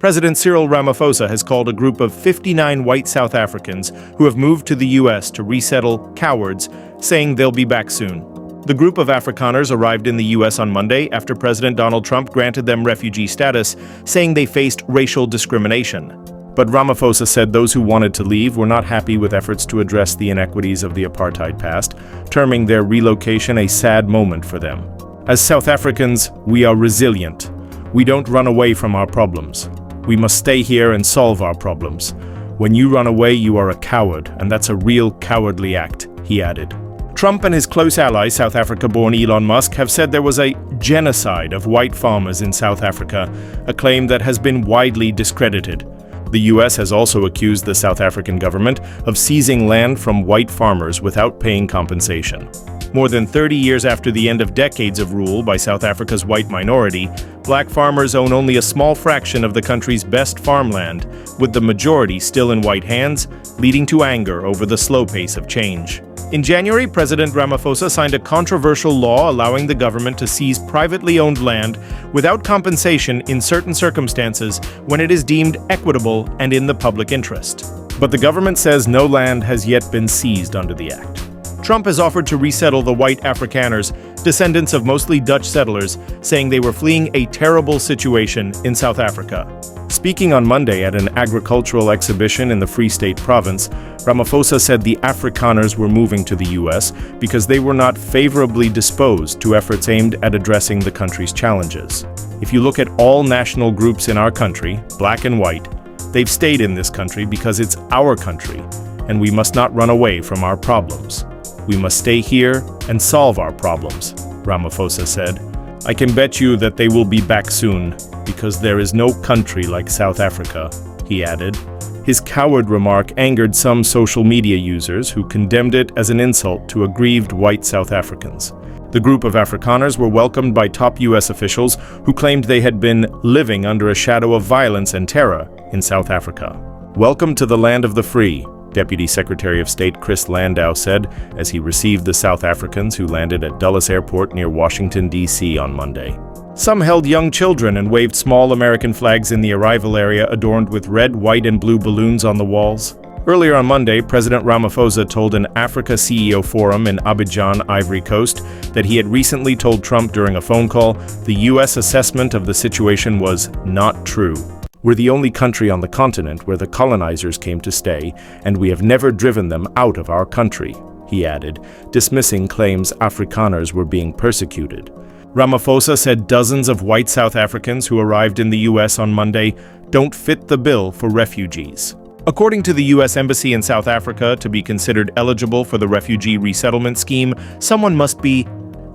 President Cyril Ramaphosa has called a group of 59 white South Africans who have moved to the U.S. to resettle cowards, saying they'll be back soon. The group of Afrikaners arrived in the U.S. on Monday after President Donald Trump granted them refugee status, saying they faced racial discrimination. But Ramaphosa said those who wanted to leave were not happy with efforts to address the inequities of the apartheid past, terming their relocation a sad moment for them. As South Africans, we are resilient. We don't run away from our problems. We must stay here and solve our problems. When you run away, you are a coward, and that's a real cowardly act, he added. Trump and his close ally, South Africa-born Elon Musk, have said there was a genocide of white farmers in South Africa, a claim that has been widely discredited. The U.S. has also accused the South African government of seizing land from white farmers without paying compensation. More than 30 years after the end of decades of rule by South Africa's white minority, black farmers own only a small fraction of the country's best farmland, with the majority still in white hands, leading to anger over the slow pace of change. In January, President Ramaphosa signed a controversial law allowing the government to seize privately owned land without compensation in certain circumstances when it is deemed equitable and in the public interest. But the government says no land has yet been seized under the act. Trump has offered to resettle the white Afrikaners, descendants of mostly Dutch settlers, saying they were fleeing a terrible situation in South Africa. Speaking on Monday at an agricultural exhibition in the Free State province, Ramaphosa said the Afrikaners were moving to the U.S. because they were not favorably disposed to efforts aimed at addressing the country's challenges. If you look at all national groups in our country, black and white, they've stayed in this country because it's our country, and we must not run away from our problems. We must stay here and solve our problems, Ramaphosa said. I can bet you that they will be back soon, because there is no country like South Africa, he added. His coward remark angered some social media users who condemned it as an insult to aggrieved white South Africans. The group of Afrikaners were welcomed by top U.S. officials who claimed they had been living under a shadow of violence and terror in South Africa. Welcome to the land of the free, Deputy Secretary of State Chris Landau said as he received the South Africans who landed at Dulles Airport near Washington, D.C. on Monday. Some held young children and waved small American flags in the arrival area adorned with red, white, and blue balloons on the walls. Earlier on Monday, President Ramaphosa told an Africa CEO forum in Abidjan, Ivory Coast, that he had recently told Trump during a phone call the U.S. assessment of the situation was not true. We're the only country on the continent where the colonizers came to stay, and we have never driven them out of our country, he added, dismissing claims Afrikaners were being persecuted. Ramaphosa said dozens of white South Africans who arrived in the U.S. on Monday don't fit the bill for refugees. According to the U.S. Embassy in South Africa, to be considered eligible for the refugee resettlement scheme, someone must be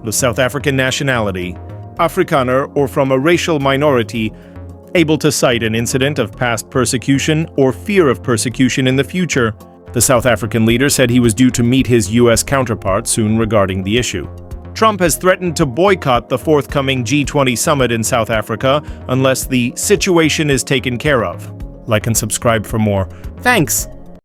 the South African nationality, Afrikaner, or from a racial minority, able to cite an incident of past persecution or fear of persecution in the future. The South African leader said he was due to meet his U.S. counterpart soon regarding the issue. Trump has threatened to boycott the forthcoming G20 summit in South Africa unless the situation is taken care of. Like and subscribe for more. Thanks!